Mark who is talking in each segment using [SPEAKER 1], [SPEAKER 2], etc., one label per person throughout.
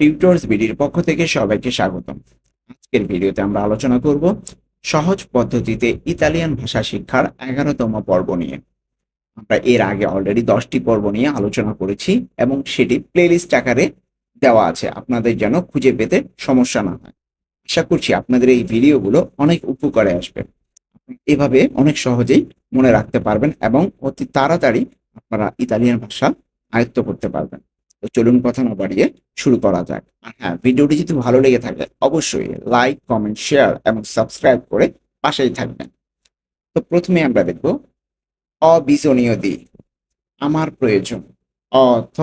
[SPEAKER 1] Tutors বিডির পক্ষ থেকে সবাইকে স্বাগতম। আজকের ভিডিওতে আমরা আলোচনা করব সহজ পদ্ধতিতে ইতালিয়ান ভাষা শিক্ষার 11তম পর্ব নিয়ে। আমরা এর আগে অলরেডি 10টি পর্ব নিয়ে আলোচনা করেছি এবং সেটি প্লেলিস্ট আকারে দেওয়া আছে, আপনাদের যেন খুঁজে পেতে সমস্যা না হয়। আশা করছি আপনাদের এই ভিডিওগুলো অনেক উপকারে আসবে। এভাবে অনেক সহজেই মনে রাখতে পারবেন এবং অতি তাড়াতাড়ি আপনারা ইতালিয়ান ভাষা আয়ত্ত করতে পারবেন। তো চলুন কথা না বাড়িয়ে শুরু করা যাক। আর হ্যাঁ, ভিডিওটি যদি ভালো লেগে থাকে অবশ্যই লাইক, কমেন্ট, শেয়ার এবং সাবস্ক্রাইব করে পাশেই থাকবেন। তো প্রথমে আমরা দেখব অবিজনীয় দিক। আমার প্রয়োজন। অর্থ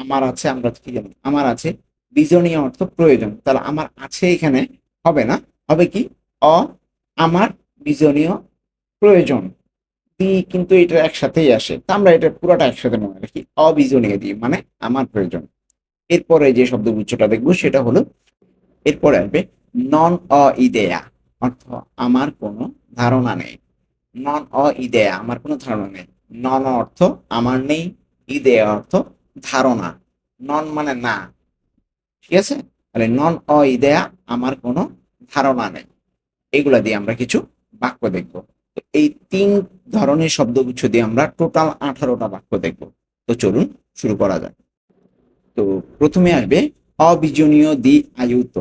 [SPEAKER 1] আমার আছে, আমরা কি জানি আমার আছে। বিজনীয় অর্থ প্রয়োজন, তাহলে আমার আছে এখানে হবে না, হবে কি অ আমার বিজনীয় প্রয়োজন। দি কিন্তু এটা একসাথেই আসে, তা আমরা এটা পুরোটা একসাথে মনে রাখি। অবিজনীয় দি মানে আমার প্রয়োজন। এরপরে যে শব্দগুচ্ছটা দেখবো সেটা হলো, এরপরে আসবে নন অ ইদেয়া, অর্থ আমার কোনো ধারণা নেই। নন অ ইদেয়া আমার কোনো ধারণা নেই। নন অর্থ আমার নেই, ইদেয়া অর্থ ধারণা। নন মানে না, ঠিক আছে? তাহলে নন অ ইদেয়া আমার কোনো ধারণা নেই। এগুলা দিয়ে আমরা কিছু বাক্য দেখব। তো এই 3 ধরনের শব্দগুচ্ছ দিয়ে আমরা টোটাল 18টা বাক্য দেখব। তো চলুন শুরু করা যাক। তো প্রথমে আসবে অবিজনীয় দি আয়ুত।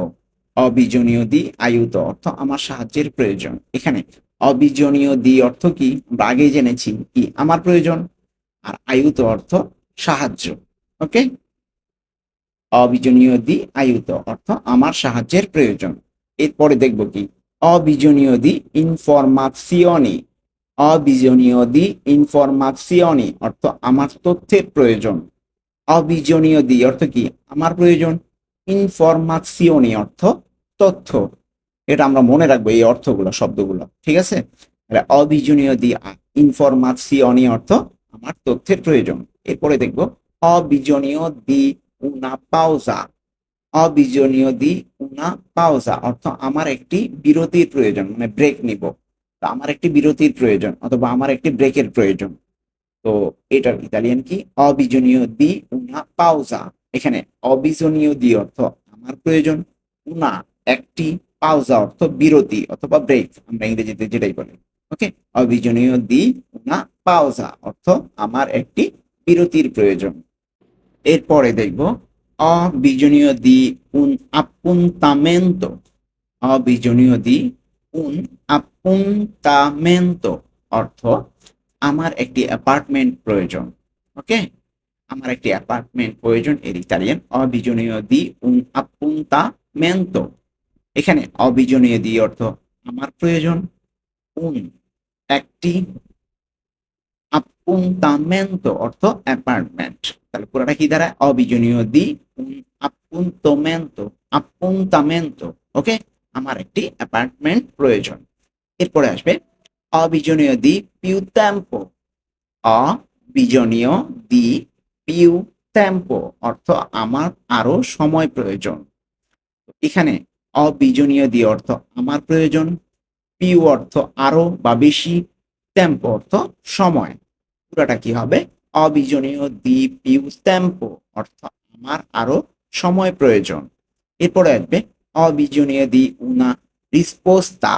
[SPEAKER 1] অবিজনীয় দি আয়ুত অর্থ আমার সাহায্যের প্রয়োজন। এখানে অবিজনীয় দি অর্থ কি আমরা আগেই জেনেছি, কি আমার প্রয়োজন। আর আয়ুত অর্থ সাহায্য। ওকে, অবিজনীয় দি আয়ুত অর্থ আমার সাহায্যের প্রয়োজন। এরপরে দেখব কি অবিজনীয় দি ইনফরমাসিওনি। অবিজনীয় দি ইনফরমাসিওনি অর্থ আমার তথ্যের প্রয়োজন। অবিজনীয় দি অর্থ কি আমার প্রয়োজন। ইনফরমাসিওনি অর্থ তথ্য। এটা আমরা মনে রাখবো, এই অর্থগুলো শব্দগুলো, ঠিক আছে? অবিজনীয় দি ইনফরমাসিওনি অর্থ আমার তথ্যের প্রয়োজন। এরপরে দেখব অবিজনীয় দি উনা পাউজা। অবিজনীয় দি উনা পাউজা অর্থ আমার একটি বিরতির প্রয়োজন, মানে ব্রেক নিব। তো আমার একটি বিরতির প্রয়োজন অথবা আমার একটি ব্রেকের প্রয়োজন। তো এটার ইতালিয়ান কি অবিজনীয় দি উনা পাউজা। এখানে অবিজনীয় দি অর্থ আমার প্রয়োজন, উনা একটি, পাউজা অর্থ বিরতি অথবা ব্রেক, আমরা ইংরেজিতে যেটাই বলি। ওকে, অবিজনীয় দি উনা পাউজা অর্থ আমার একটি বিরতির প্রয়োজন। এরপরে দেখব অবিজনীয় দি উন appuntamento। অবিজনীয় দি উন appuntamento অর্থ আমার একটি অ্যাপার্টমেন্ট প্রয়োজন। ওকে, আমার একটি অ্যাপার্টমেন্ট প্রয়োজন। এর ইতালিয়ান অবিজনীয় দি উন appuntamento। এখানে অবিজনীয় দি অর্থ আমার প্রয়োজন, উন একটি, appuntamento অর্থ অ্যাপার্টমেন্ট। তাহলে পুরোটা কি দাঁড়ায় অবিজনীয় দি un appuntamento। appuntamento ওকে, আমার একটি অ্যাপার্টমেন্ট প্রয়োজন। এরপরে আসবে অবিজনীয় দি più tempo। অবিজনীয় দি più tempo অর্থ আমার আরো সময় প্রয়োজন। এখানে অবিজনীয় দি অর্থ আমার প্রয়োজন, পিউ অর্থ আরো বা বেশি, টেম্পো অর্থ সময়। পুরাটা কি হবে অবিজনীয় দি পিউ টেম্পো অর্থ আমার আরো সময় প্রয়োজন। এরপরে আসবে অবিজনীয় দি উনা রিসপোস্তা।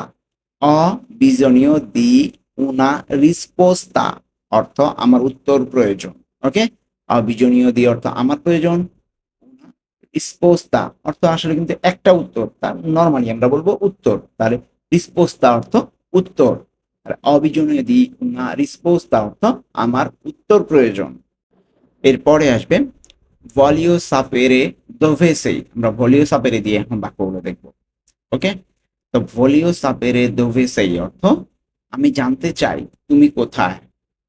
[SPEAKER 1] অবিজনীয় দি উনা রিসপোস্তা অর্থ আমার উত্তর প্রয়োজন। ওকে, অবিজনীয় দি অর্থ আমার প্রয়োজন, রিসপোস্তা অর্থ আসলে কিন্তু একটা উত্তর, তার নরমালি আমরা বলবো উত্তর। তাহলে রিসপোস্তা অর্থ উত্তর, আর অবিজনীয় দি উনা রিসপোস্তা অর্থ আমার উত্তর প্রয়োজন। এরপরে আসবে ভলিও সাপেরে দোভেসেই। আমরা ভলিও সাপেরে দিয়ে এখন বাক্যগুলো দেখবো। ওকে, তো ভলিও সাপেরে দোভেসেই অর্থ আমি জানতে চাই তুমি কোথায়।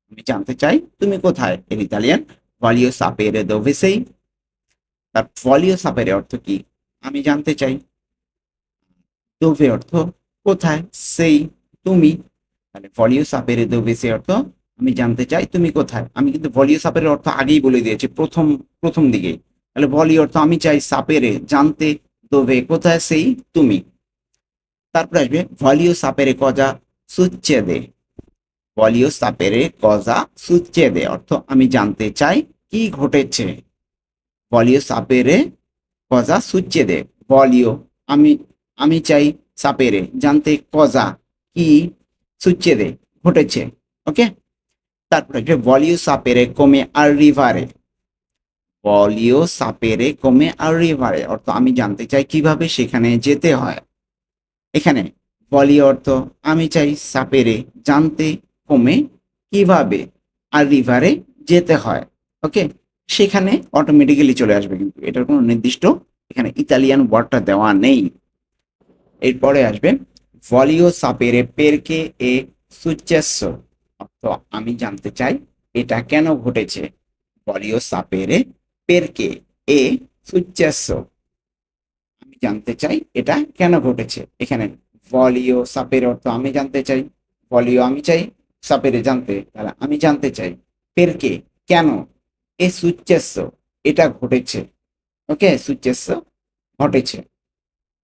[SPEAKER 1] আমি জানতে চাই তুমি কোথায়। এর ইতালিয়ান ভলিও সাপেরে দোভেসেই। তার ভলিও সাপেরে অর্থ কি আমি জানতে চাই, দোভে অর্থ কোথায়, সেই তুমি। তাহলে ভলিও সাপেরে দোভে সে অর্থ আমি জানতে চাই তুমি কোথায়। আমি কিন্তু ভলিও সাপেরে অর্থ আগেই বলে দিয়েছি প্রথম প্রথম দিকেই। তাহলে ভলি অর্থ আমি চাই, সাপেরে জানতে, দোভে কোথায়, সেই তুমি। তারপরে আসবে ভলিও সাপেরে কজা সুচ্ছেদে। ভলিও সাপেরে কজা সুচ্ছেদে অর্থ আমি জানতে চাই কি ঘটেছে। ভলিও সাপেরে cosa succede voglio আমি আমি চাই sapere জানতে cosa কি succede ঘটেছে ওকে তারপরে voglio sapere come arrivare voglio sapere come arrivare অর্থ আমি জানতে চাই কিভাবে সেখানে যেতে হয় এখানে voglio অর্থ আমি চাই sapere জানতে come কিভাবে arrivare যেতে হয় ওকে সেখানে অটোমেটিক্যালি চলে আসবে কিন্তু এটার কোনো নির্দিষ্ট এখানে ইতালিয়ান ওয়ার্ডটা দেওয়া নেই এরপরে আসবে voglio sapere perché è successo অর্থ আমি জানতে চাই এটা কেন ঘটেছে voglio sapere perché è successo আমি জানতে চাই এটা কেন ঘটেছে এখানে voglio sapere অর্থ আমি জানতে চাই voglio আমি চাই sapere জানতে তাহলে আমি জানতে চাই perché কেন è successo এটা ঘটেছে ওকে successo ঘটেছে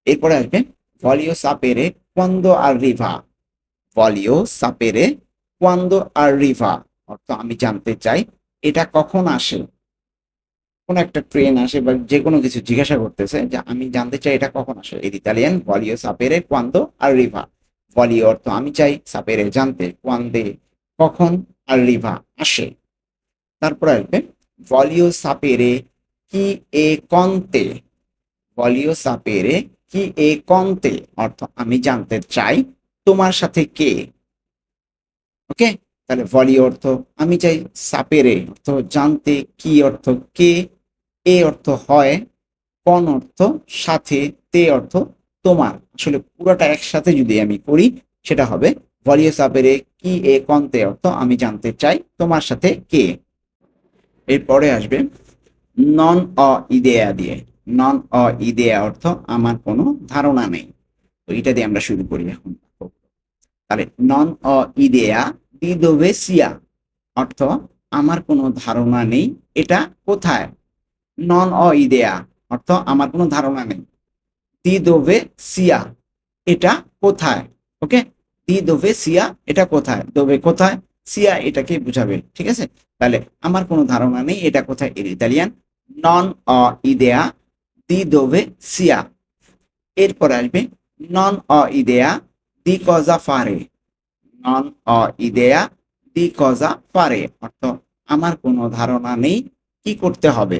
[SPEAKER 1] এরপরে আসবে voglio sapere quando arriva voglio sapere quando arriva অর্থ আমি জানতে চাই এটা কখন আসে কোন একটা ট্রেন আসে বা যে কোনো কিছু জিজ্ঞাসা করতেছে যে আমি জানতে চাই এটা কখন আসে এর Italian voglio sapere quando arriva voglio অর্থ আমি চাই sapere জানতে quando কখন arriva আসে তারপর আসবে voglio sapere chi è con te voglio sapere chi è con te অর্থ আমি জানতে চাই তোমার সাথে কে ওকে তাহলে voglio অর্থ আমি চাই sapere অর্থ জানতে কি অর্থ কে এ অর্থ হয় কোন অর্থ সাথে তে অর্থ তোমার আসলে পুরোটা একসাথে যদি আমি করি সেটা হবে voglio sapere chi è con te অর্থ আমি জানতে চাই তোমার সাথে কে এরপরে আসবে নন অ ইদেয়া দিয়ে নন অ ইদেয়া অর্থ আমার কোনো ধারণা নেই তো এটা দিয়ে আমরা শুরু করি এখন তাহলে নন অ ইদেয়া দি দোভে সিয়া অর্থ আমার কোনো ধারণা নেই এটা কোথায় নন অ ইদেয়া অর্থ আমার কোনো ধারণা নেই দি দোভে সিয়া এটা কোথায় ওকে দি দোভে সিয়া এটা কোথায় দোভে কোথায় সিয়া এটাকে বুঝাবে ঠিক আছে তাহলে আমার কোনো ধারণা নেই এটা কোথায় এর ইতালিয়ান নন অ ইদেয়া দি দোভে সিয়া এরপর আসবে নন অ ইদেয়া দি কজা ফারে নন অ ইদেয়া দি কজা ফারে অর্থ আমার কোনো ধারণা নেই কি করতে হবে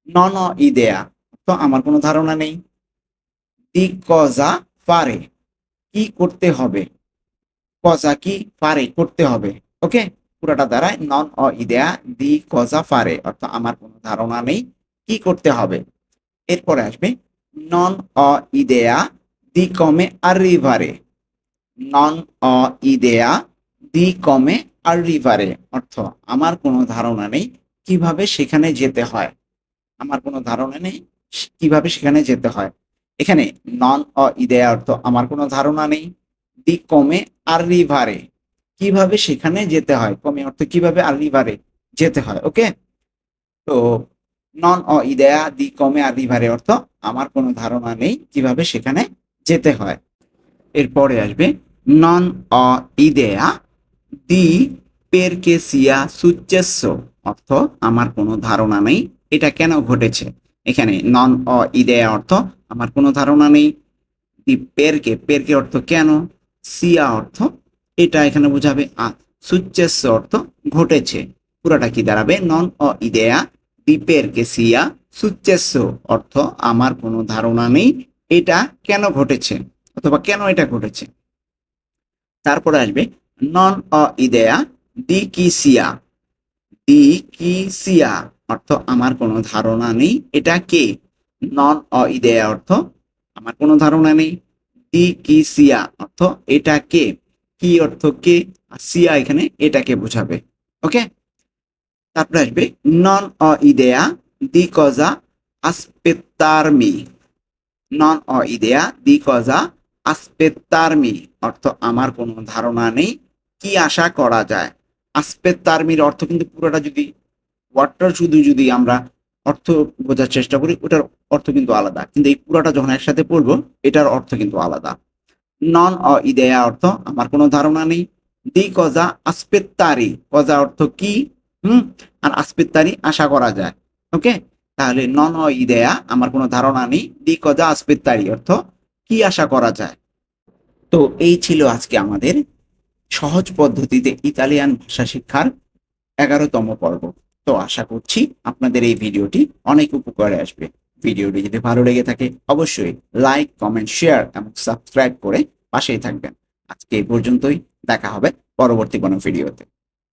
[SPEAKER 1] নন অ ইদেয়া অর্থ আমার কোনো ধারণা নেই দি কজা ফারে কি করতে হবে কজা কি ফারে করতে হবে ওকে পুরোটা দাঁড়ায় নন অ ইদেয়া দি কজা ফারে অর্থ আমার কোনো ধারণা নেই কি করতে হবে এরপরে আসবে নন অ ইদেয়া দি কমে arrivare নন অ ইদেয়া দি কমে arrivare অর্থ আমার কোনো ধারণা নেই কিভাবে সেখানে যেতে হয় আমার কোনো ধারণা নেই কিভাবে সেখানে যেতে হয় এখানে নন অ ইদেয়া অর্থ আমার কোনো ধারণা নেই দি কমে arrivare কিভাবে সেখানে যেতে হয় কমে অর্থ কিভাবে arrivare যেতে হয় ওকে তো নন অ ইদেয়া দি কমে arrivare অর্থ আমার কোনো ধারণা নেই কিভাবে সেখানে যেতে হয় এরপরে আসবে নন অ ইদেয়া দি পেরকে সিয়া সুচ্চেস্য অর্থ আমার কোনো ধারণা নেই এটা কেন ঘটেছে এখানে নন অ ইদেয়া অর্থ আমার কোনো ধারণা নেই দি পেরকে পেরকে অর্থ কেন সিয়া অর্থ এটা এখানে বোঝাবে সুচ্চেস্য অর্থ ঘটেছে পুরোটা কি দাঁড়াবে নন অ ইদেয়া দি পেরকে সিয়া সুচ্চেস্য অর্থ আমার কোনো ধারণা নেই এটা কেন ঘটেছে অথবা কেন এটা ঘটেছে তারপরে আসবে নন অ ইদেয়া দি কি সিয়া দি কি সিয়া অর্থ আমার কোনো ধারণা নেই এটা কে নন অ ইদেয়া অর্থ আমার কোনো ধারণা নেই দি কি সিয়া অর্থ এটা কে কি অর্থ কে আর সিয়া এখানে এটাকে বোঝাবে ওকে তারপরে আসবে নন অ ইদেয়া দি কজা aspettarmi নন অ ইদেয়া দি কজা aspettarmi অর্থ আমার কোনো ধারণা নেই কি আশা করা যায় aspettarmiর অর্থ কিন্তু পুরোটা যদি ওয়ার্ডটার শুধু যদি আমরা অর্থ বোঝার চেষ্টা করি ওটার অর্থ কিন্তু আলাদা কিন্তু এই পুরোটা যখন একসাথে পড়বো এটার অর্থ কিন্তু আলাদা নন অ ইদেয়া অর্থ আমার কোনো ধারণা নেই দি কজা আসপেত্তারি কজা অর্থ কি আর আসপেত্তারি আশা করা যায় ওকে তাহলে নন হ ইদেয়া আমার কোনো ধারণা নেই, দি কজা আসপেত্তারি অর্থ কি আশা করা যায়। তো এই ছিল আজকে আমাদের সহজ পদ্ধতিতে ইতালিয়ান ভাষা শিক্ষার 11তম পর্ব। তো আশা করছি আপনাদের এই ভিডিওটি অনেক উপকারে আসবে। ভিডিওটি যদি ভালো লেগে থাকে অবশ্যই লাইক, কমেন্ট, শেয়ার এবং সাবস্ক্রাইব করে পাশেই থাকবেন। আজকে এই পর্যন্তই, দেখা হবে পরবর্তী কোনো ভিডিওতে।